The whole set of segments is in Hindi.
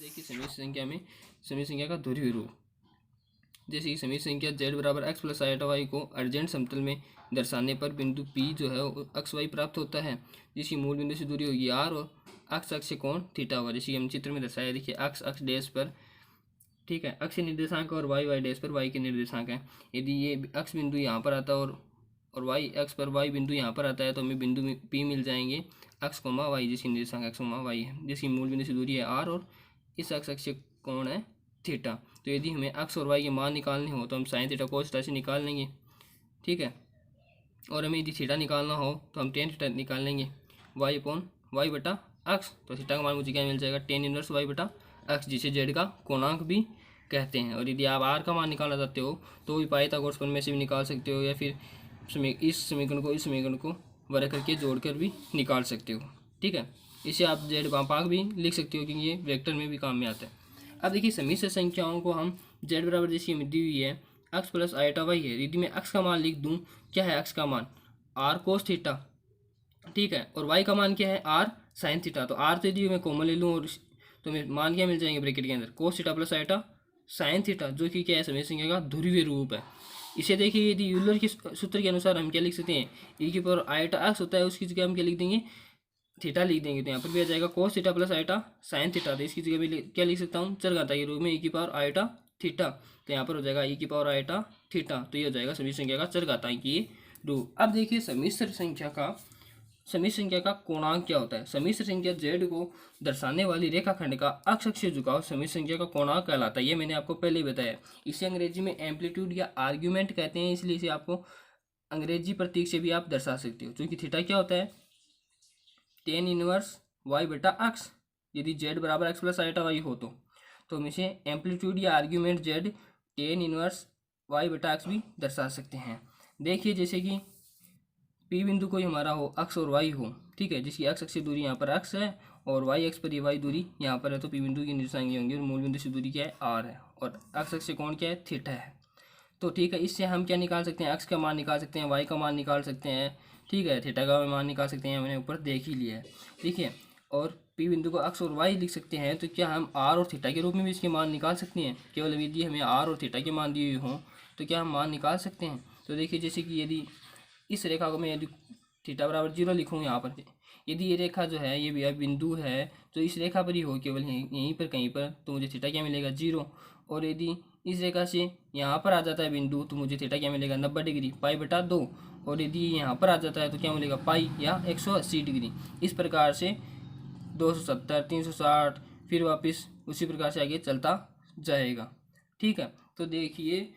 देखिए समीप संख्या में समीप संख्या का ध्रुवीय रूप, जैसे कि समीप संख्या z बराबर x प्लस आइटा वाई को अर्जेंट समतल में दर्शाने पर बिंदु P जो है वो एक्स वाई प्राप्त होता है, जिसकी मूल बिंदु से दूरी होगी r और अक्ष अक्ष से कोण थीटा होगा, जैसे कि हम चित्र में दर्शाया। देखिए अक्ष अक्ष डैश पर, ठीक है, अक्ष निर्देशांक और वाई वाई डैश पर वाई के निर्देशांक हैं। यदि ये अक्ष बिंदु यहाँ पर आता है और वाई अक्ष पर वाई बिंदु यहाँ पर आता है तो हमें बिंदु P मिल जाएंगे अक्ष कोमा वाई, जिसकी निर्देशांक अक्ष कोमा वाई है, जिसकी मूल बिंदु से दूरी है r और इस अक्ष अक्ष से कोण है थीटा। तो यदि हमें अक्ष और वाई के मान निकालने हो तो हम साइन थीटा कोस थीटा से निकाल लेंगे, ठीक है। और हमें यदि थीटा निकालना हो तो हम टेन थीटा निकाल लेंगे, वाई अपॉन वाई बटा अक्ष। तो थीटा का मान मुझे क्या मिल जाएगा, टेन इनवर्स वाई बटा अक्ष, जिसे जेड का कोणांक भी कहते हैं। और यदि आप आर का मान निकालना चाहते हो तो भी पाइथागोरस प्रमेय से भी निकाल सकते हो, या फिर इस समीकरण को वर्ग करके जोड़कर भी निकाल सकते हो, ठीक है। इसे आप जेड मापांक भी लिख सकते हो क्योंकि ये वेक्टर में भी काम में आता है। अब देखिए समिश्र संख्याओं को हम जेड बराबर जैसी दी हुई है एक्स प्लस आइटा वाई है, यदि मैं एक्स का मान लिख दूं, क्या है एक्स का मान आर कोस थीटा, ठीक है, और वाई का मान क्या है आर साइन थीटा। तो आर तो यदि मैं कॉमन ले लूँ और तो मैं मान क्या मिल जाएंगे ब्रैकेट के अंदर cos theta plus iota sine theta, जो कि क्या है समिश्र संख्या का ध्रुवीय रूप है। इसे देखिए यदि यूलर के सूत्र के अनुसार हम क्या लिख सकते हैं, ई की पावर आइटा एक्स होता है, उसकी जगह हम क्या लिख देंगे थीटा लिख देंगे। तो यहाँ पर भी आ जाएगा cos theta plus iota sine theta, तो इसकी जगह भी क्या लिख सकता हूँ चरघातांक के रूप में ई की पावर आइटा थीटा। तो यहाँ पर हो जाएगा ई की पावर आइटा थीटा, तो ये हो जाएगा समिश्र संख्या का चरघातांकीय रूप। अब देखिए समिश्र संख्या का कोणांक क्या होता है। समिश्र संख्या z को दर्शाने वाली रेखाखंड का अक्ष अक्ष से झुकाव समिश्र संख्या का कोणांक कहलाता है। ये मैंने आपको पहले ही बताया। इसे अंग्रेजी में एम्पलीट्यूड या आर्ग्यूमेंट कहते हैं, इसलिए इसे आपको अंग्रेजी प्रतीक से भी आप दर्शा सकते हो। क्योंकि थीटा क्या होता है टेन इनवर्स वाई बटा अक्ष, यदि z बराबर एक्स प्लस आइटा वाई हो तो हम इसे एम्पलीट्यूड या argument z tan inverse Y बटा अक्ष भी दर्शा सकते हैं। देखिए जैसे कि P बिंदु कोई हमारा हो अक्ष और वाई हो, ठीक है, जिसकी अक्ष अक्ष से दूरी यहाँ पर अक्ष है और वाई अक्ष पर ये वाई दूरी यहाँ पर है, तो P बिंदु की निर्देशांक ये होंगे और मूल बिंदु से दूरी क्या है r है और अक्ष अक्ष से कोण क्या है थीटा है। तो ठीक है, इससे हम क्या निकाल सकते हैं अक्ष का मान निकाल सकते हैं, वाई का मान निकाल सकते हैं, ठीक है, थीटा का मान निकाल सकते हैं, मैंने ऊपर देख ही लिया है, ठीक है। और P बिंदु को अक्ष और वाई लिख सकते हैं, तो क्या हम r और थीटा के रूप में भी इसके मान निकाल सकते हैं। केवल यदि हमें r और थीटा के मान दिए हुए हों तो क्या हम मान निकाल सकते हैं। तो देखिए जैसे कि यदि इस रेखा को मैं यदि थीटा बराबर 0 लिखूँ यहाँ पर, यदि ये रेखा जो है ये बिंदु है तो इस रेखा पर ही हो केवल यहीं पर कहीं पर, तो मुझे थीटा क्या मिलेगा 0। और यदि इस रेखा से यहाँ पर आ जाता है बिंदु तो मुझे थीटा क्या मिलेगा 90 डिग्री पाई बटा 2। और यदि यहाँ पर आ जाता है तो क्या मिलेगा पाई या 180 डिग्री। इस प्रकार से 270 360 फिर वापस उसी प्रकार से आगे चलता जाएगा, ठीक है। तो देखिए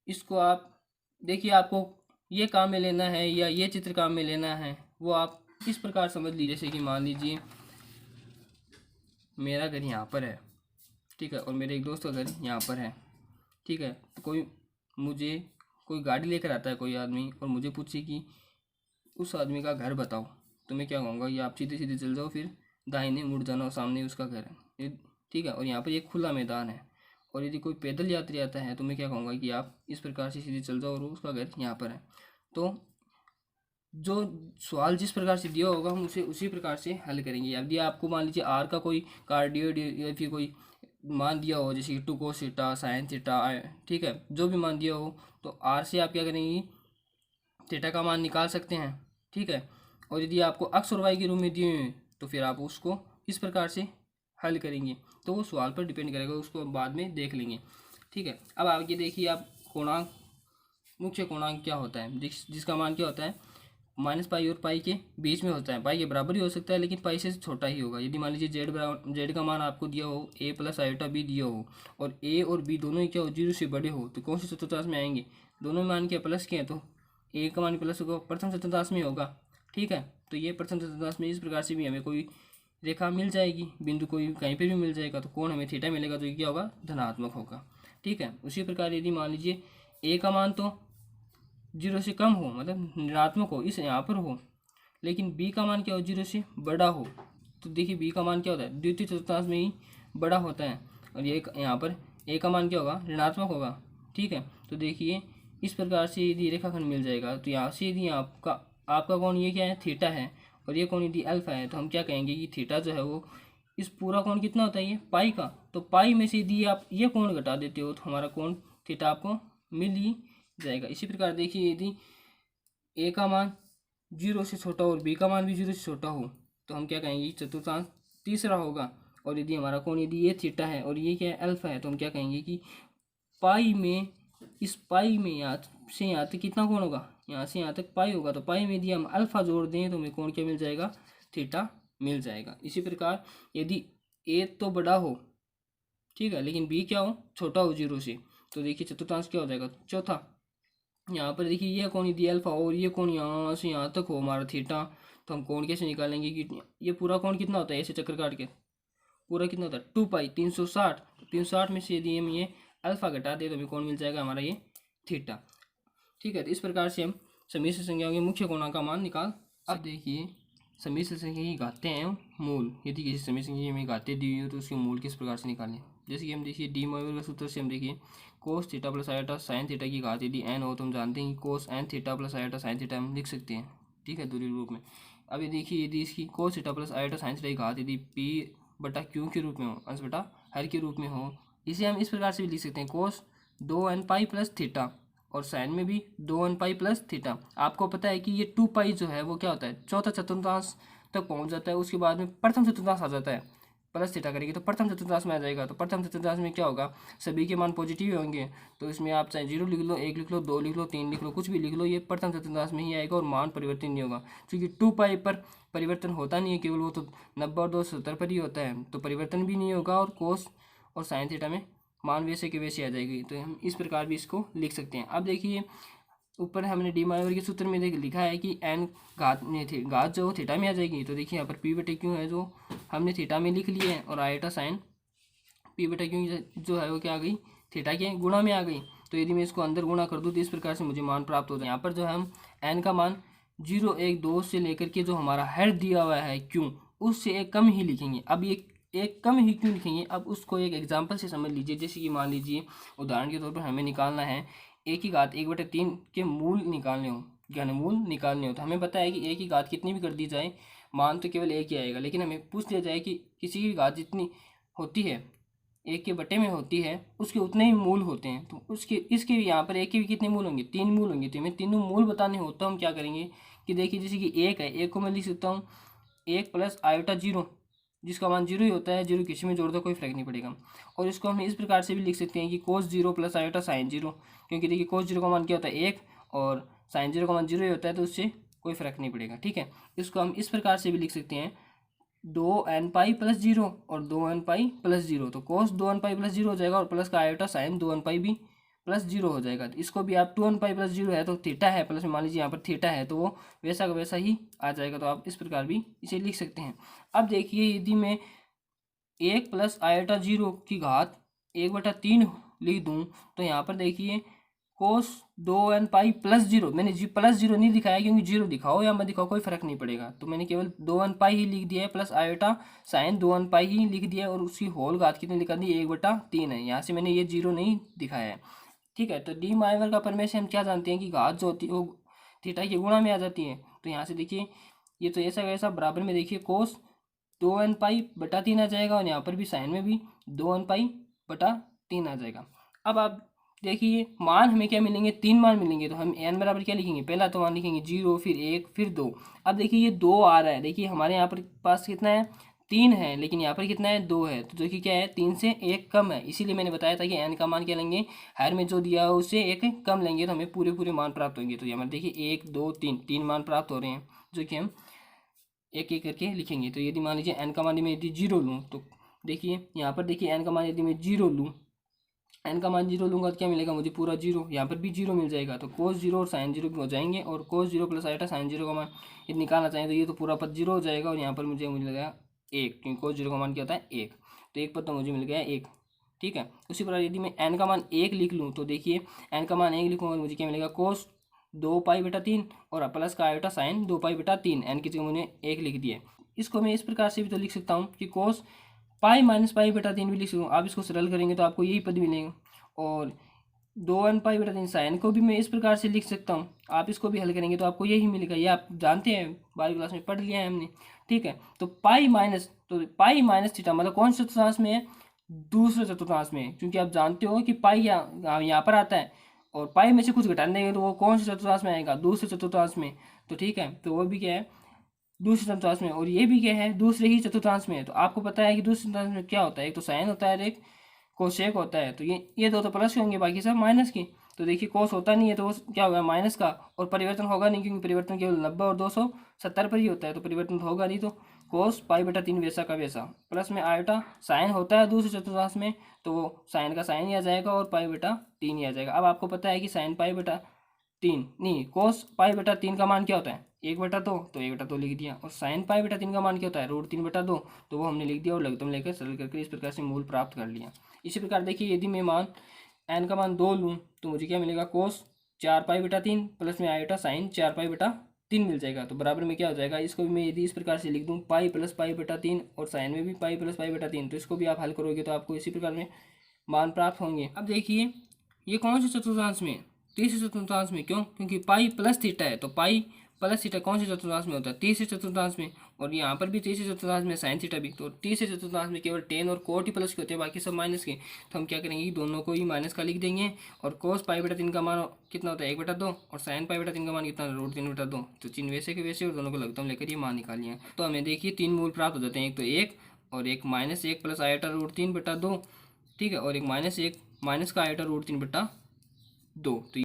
इसको आप देखिए आपको ये काम में लेना है या ये चित्र काम में लेना है वो आप इस प्रकार समझ लीजिए। जैसे कि मान लीजिए मेरा घर यहाँ पर है, ठीक है, और मेरे एक दोस्त का घर यहाँ पर है, ठीक है। तो कोई गाड़ी लेकर आता है कोई आदमी और मुझे पूछे कि उस आदमी का घर बताओ, तो मैं क्या कहूँगा ये आप सीधे सीधे चल जाओ, फिर दाहिने मुड़ जाना और सामने उसका घर है, ठीक है। और यहाँ पर एक खुला मैदान है और यदि कोई पैदल यात्री आता है तो मैं क्या कहूँगा कि आप इस प्रकार से सीधे चल जाओ और उसका घर यहाँ पर है। तो जो सवाल जिस प्रकार से दिया होगा हम उसे उसी प्रकार से हल करेंगे। यदि आपको मान लीजिए आर का कोई कार्डियो या फिर कोई मान दिया हो जैसे two cos theta sine theta, ठीक है, जो भी मान दिया हो तो आर से आप क्या करेंगे थीटा का मान निकाल सकते हैं, ठीक है। और यदि आपको अक्स और वाई के रूप में दिए हुए तो फिर आप उसको इस प्रकार से हल करेंगे। तो वो सवाल पर डिपेंड करेगा, उसको बाद में देख लेंगे, ठीक है। अब आगे देखिए आप कोणांक, मुख्य कोणांक क्या होता है जिसका मान क्या होता है माइनस पाई और पाई के बीच में होता है। पाई के बराबर ही हो सकता है लेकिन पाई से छोटा ही होगा। यदि मान लीजिए जेड का मान आपको दिया हो ए प्लस आयोटा बी दिया हो और ए और बी दोनों ही क्या हो 0 से बड़े हो तो कौन से चतुर्थांश में आएंगे, दोनों मान क्या प्लस के हैं तो ए का मान प्लस होगा, प्रथम चतुर्थांश में होगा, ठीक है। तो ये प्रथम चतुर्थांश में इस प्रकार से भी हमें कोई रेखा मिल जाएगी, बिंदु कोई कहीं पर भी मिल जाएगा तो कोण हमें थीटा मिलेगा, तो ये क्या होगा धनात्मक होगा, ठीक है। उसी प्रकार यदि मान लीजिए ए का मान तो 0 से कम हो मतलब ऋणात्मक हो इस यहाँ पर हो, लेकिन बी का मान क्या हो 0 से बड़ा हो, तो देखिए बी का मान क्या होता है द्वितीय चतुर्थांश में ही बड़ा होता है और ये यहाँ पर ए का मान क्या होगा ऋणात्मक होगा, ठीक है। तो देखिए इस प्रकार से यदि रेखाखंड मिल जाएगा तो यहाँ से यदि आपका कोण ये क्या है थीटा है और ये कोण यदि अल्फा है तो हम क्या कहेंगे कि थीटा जो है वो इस पूरा कोण कितना होता है ये पाई का, तो पाई में से यदि आप ये कोण घटा देते हो तो हमारा कोण थीटा आपको मिल ही जाएगा। इसी प्रकार देखिए यदि ए का मान 0 से छोटा और बी का मान भी 0 से छोटा हो तो हम क्या कहेंगे चतुर्थांश तीसरा होगा। और यदि हमारा कोण यदि ये थीटा है और ये क्या है अल्फा है तो हम क्या कहेंगे कि पाई में, इस पाई में यहाँ से यहाँ तक कितना कोण होगा, यहाँ से यहाँ तक पाई होगा, तो पाई में यदि हम अल्फा जोड़ दें तो हमें कोण क्या मिल जाएगा, थीटा मिल जाएगा। इसी प्रकार यदि ए तो बड़ा हो, ठीक है, लेकिन बी क्या हो, छोटा हो 0 से, तो देखिए चतुर्थांश क्या हो जाएगा, चौथा। यहाँ पर देखिए ये कोण यदि अल्फा और ये कोण यहाँ से यहाँ तक हो हमारा थीटा, तो हम कोण कैसे निकालेंगे कि ये पूरा कोण कितना होता है, ऐसे चक्कर काट के पूरा कितना होता है 2 पाई 360, 360 में से यदि हम ये अल्फा घटा दे तो हमें कौन मिल जाएगा, हमारा ये थीटा। ठीक है, तो इस प्रकार से हम समिश्र संख्याओं के मुख्य कोणों का मान निकाल। अब देखिए समिश्र संख्या की घातें एवं मूल, यदि किसी समिश्र संख्या में घातें दी हुई हो तो उसके मूल किस प्रकार से निकालें। जैसे कि हम देखिए डी मोइवर का सूत्र से हम देखिए कोस theta plus iota sine theta की घात यदि एन हो तो हम जानते हैं कि cos n theta plus iota sine theta हम लिख सकते हैं, ठीक है, दूरी रूप में। अब ये देखिए यदि इसकी कोस theta plus iota sine theta की घात यदि पी बटा क्यू के रूप में हो, अंश बटा हर के रूप में हो, इसे हम इस प्रकार से भी लिख सकते हैं कोस 2n पाई प्लस थीटा, और साइन में भी 2n पाई प्लस थीटा। आपको पता है कि ये 2 पाई जो है वो क्या होता है, चौथा चतुर्थांश तक पहुंच जाता है, उसके बाद में प्रथम चतुर्थांश आ जाता है, प्लस थीटा करेंगे तो प्रथम चतुर्थांश में आ जाएगा। तो प्रथम चतुर्थांश में क्या होगा, सभी के मान पॉजिटिव होंगे, तो इसमें आप चाहे 0 लिख लो, 1 लिख लो, 2 लिख लो, 3 लिख लो, कुछ भी लिख लो, ये प्रथम चतुर्थांश में ही आएगा और मान परिवर्तन नहीं होगा, क्योंकि 2 पाई पर परिवर्तन होता नहीं है, केवल वो तो 90 और 270 पर ही होता है, तो परिवर्तन भी नहीं होगा, और कोस और साइन थीटा में मान वैसे के वैसे आ जाएगी। तो हम इस प्रकार भी इसको लिख सकते हैं। अब देखिए ऊपर हमने डी माइवर के सूत्र में लिखा है कि एन घात में घात जो थीटा में आ जाएगी, तो देखिए यहाँ पर पी बटे क्यू है जो हमने थीटा में लिख लिया है, और आयोटा साइन पी बटे क्यू जो है वो क्या आ गई, थीटा के गुणा में आ गई। तो यदि मैं इसको अंदर गुणा कर दूँ तो इस प्रकार से मुझे मान प्राप्त होता है। यहाँ पर जो है हम एन का मान 0 1 2 से लेकर के जो हमारा हेड दिया हुआ है क्यों, उससे एक कम ही लिखेंगे। अब ये एक कम ही क्यों लिखेंगे, अब उसको एक एग्जाम्पल से समझ लीजिए। जैसे कि मान लीजिए उदाहरण के तौर पर हमें निकालना है ए की घात 1/3 के मूल निकालने हो, घनमूल निकालने हो, तो हमें पता है कि ए की घात कितनी भी कर दी जाए मान तो केवल एक ही आएगा, लेकिन हमें पूछ लिया जाए कि किसी की घात जितनी होती है एक के बटे में होती है उसके उतने ही मूल होते हैं, तो उसके इसके भी यहाँ पर एक के भी कितने मूल होंगे, 3 मूल होंगे। तो हमें तीनों मूल बताने हो तो हम क्या करेंगे कि देखिए जैसे कि एक है, एक को मैं लिख सकता हूँ 1 प्लस आयोटा 0, जिसका मान 0 ही होता है, 0 किसी में जोड़ दो कोई फर्क नहीं पड़ेगा। और इसको हम इस प्रकार से भी लिख सकते हैं कि कोस 0 प्लस आयोटा साइन 0, क्योंकि देखिए कोस 0 का मान क्या होता है 1 और साइन 0 का मान 0 ही होता है, तो उससे कोई फर्क नहीं पड़ेगा। ठीक है, इसको हम इस प्रकार से भी लिख सकते हैं 2n पाई प्लस 0 और 2n पाई प्लस 0, तो कोस 2n पाई प्लस 0 हो जाएगा और प्लस का आयोटा साइन 2n पाई भी प्लस 0 हो जाएगा। तो इसको भी आप 2n पाई प्लस 0 है तो थीटा है, प्लस में मान लीजिए यहाँ पर थीटा है तो वो वैसा का वैसा ही आ जाएगा, तो आप इस प्रकार भी इसे लिख सकते हैं। अब देखिए यदि मैं 1 प्लस आयोटा 0 की घात 1/3 लिख दूँ तो यहाँ पर देखिए कोस 2n पाई प्लस 0, मैंने जी प्लस 0 नहीं दिखाया क्योंकि 0 दिखाओ या मत दिखाओ कोई फर्क नहीं पड़ेगा, तो मैंने केवल 2n पाई ही लिख दिया है, प्लस आयोटा साइन 2n पाई ही लिख दिया है, और उसकी होल घात कितनी लिखा दी 1/3 है, यहाँ से मैंने ये 0 नहीं दिखाया है। ठीक है, तो डी माइवर का प्रमेय से हम क्या जानते हैं कि घात जो होती है वो थीटा के गुणा में आ जाती है। तो यहाँ से देखिए ये तो ऐसा वैसा बराबर में देखिए कोस 2n पाई बटा 3 आ जाएगा, और यहाँ पर भी साइन में भी 2n पाई बटा 3 आ जाएगा। अब आप देखिए मान हमें क्या मिलेंगे, 3 मान मिलेंगे, तो हम n बराबर क्या लिखेंगे, पहला तो मान लिखेंगे 0, फिर 1, फिर 2। अब देखिए ये 2 आ रहा है, देखिए हमारे यहाँ पर पास कितना है 3 है, लेकिन यहाँ पर कितना है 2 है, तो देखिए क्या है 3 से 1 कम है, इसीलिए मैंने बताया था कि n का मान क्या लेंगे, हर में जो दिया है उससे 1 कम लेंगे तो हमें पूरे पूरे मान प्राप्त होंगे। तो यहाँ पर देखिए 1 2 3 मान प्राप्त हो रहे हैं, जो कि हम एक एक करके लिखेंगे। तो यदि मान लीजिए n का मान मैं यदि 0 लूँ तो देखिए यहाँ पर देखिए n का मान यदि मैं 0 लूँ, n का मान 0 लूँगा तो क्या मिलेगा मुझे, पूरा 0, यहाँ पर भी 0 मिल जाएगा, तो कोस 0 और साइन 0 हो जाएंगे, और कोस 0 प्लस आयोटा साइन 0 का मान यदि निकालना चाहें तो ये तो पूरा पद 0 हो जाएगा, और यहाँ पर मुझे मिल गया 1, क्योंकि कोस 0 का मान क्या होता है 1, तो एक पद तो मुझे मिल गया 1। ठीक है, उसी प्रकार यदि मैं n का मान 1 लिख लूँ तो देखिए n का मान 1 लिखूँगा मुझे क्या मिलेगा, कोस 2 पाई बटा 3 और प्लस का आयोटा साइन 2 पाई बटा 3, n की जगह मैंने 1 लिख दिया। इसको मैं इस प्रकार से भी तो लिख सकता हूँ कि कोस पाई माइनस पाई बटा 3 भी लिख सकता हूँ। आप इसको सरल करेंगे तो आपको यही पद मिलेगा, और 2n पाई बटा 3 साइन को भी मैं इस प्रकार से लिख सकता हूँ, आप इसको भी हल करेंगे तो आपको यही मिलेगा, ये आप जानते हैं 12वीं क्लास में पढ़ लिया है हमने। ठीक है, तो पाई माइनस तो पाई माइनस थीटा मतलब कौन से चतुर्थांश में है, दूसरे चतुर्थांश में है, क्योंकि आप जानते हो कि पाई यहाँ पर आता है और पाई में से कुछ घटाने देंगे तो वो कौन से चतुर्थांश में आएगा, दूसरे चतुर्थांश में। तो ठीक है, तो वो भी क्या है, दूसरे चतुर्थांश में, और ये भी क्या है, दूसरे ही चतुर्थांश में है। तो आपको पता है कि दूसरे चतुर्थांश में क्या होता है, एक तो साइन होता है और एक कोसेक होता है। तो ये दो तो प्लस के होंगे, बाकी सब माइनस की। तो देखिए कोस होता नहीं है तो वो क्या होगा, माइनस का, और परिवर्तन होगा नहीं क्योंकि परिवर्तन केवल 90 और 270 पर ही होता है, तो परिवर्तन तो होगा नहीं। तो कोस पाई बटा 3 वैसा का वैसा, प्लस में आयोटा साइन होता है दूसरे चतुर्थांश में, तो वो साइन का साइन ही आ जाएगा और पाई बटा 3 ही आ जाएगा। अब आपको पता है कि साइन पाई बटा 3 नहीं, कोस पाई बटा 3 का मान क्या होता है, 1/2, तो 1/2 लिख दिया। और साइन पाई बटा 3 का मान क्या होता है, √3/2, तो वो हमने लिख दिया और लघुत्तम लेकर सरल करके इस प्रकार से मूल प्राप्त कर लिया। इसी प्रकार देखिए, यदि मैं मान एन का मान 2 लूँ तो मुझे क्या मिलेगा, कोस 4π/3 प्लस में आयोटा साइन 4π/3 मिल जाएगा। तो बराबर में क्या हो जाएगा, इसको भी मैं यदि इस प्रकार से लिख दूँ पाई प्लस पाई/3 और साइन में भी पाई प्लस पाई/3, तो इसको भी आप हल करोगे तो आपको इसी प्रकार में मान प्राप्त होंगे। अब देखिए ये कौन से चतुर्थांश में, तीसरे चतुर्थांश में। क्यों, क्योंकि पाई प्लस थीटा है, तो पाई प्लस थीटा कौन से चतुर्थांश में होता है, तीसरे चतुर्थांश में। और यहाँ पर भी तीसरे चतुर्थांश में साइन थीटा भी, तो तीसरे चतुर्थांश में केवल टेन और कोट ही प्लस के होते हैं, बाकी सब माइनस के। तो हम क्या करेंगे, दोनों को ही माइनस का लिख देंगे। और कोस पाई/3 का मान कितना होता है, 1/2, और साइन पाई/3 का मान कितना है, √3/2। तो चिन्ह वैसे के वैसे और दोनों को लघुत्तम लेकर ये मान निकालिए। तो हमें देखिए 3 मूल प्राप्त हो जाते हैं, एक तो 1 और एक -1 प्लस आयोटा √3/2, ठीक है, और एक -1 माइनस का आयोटा √3/2। तो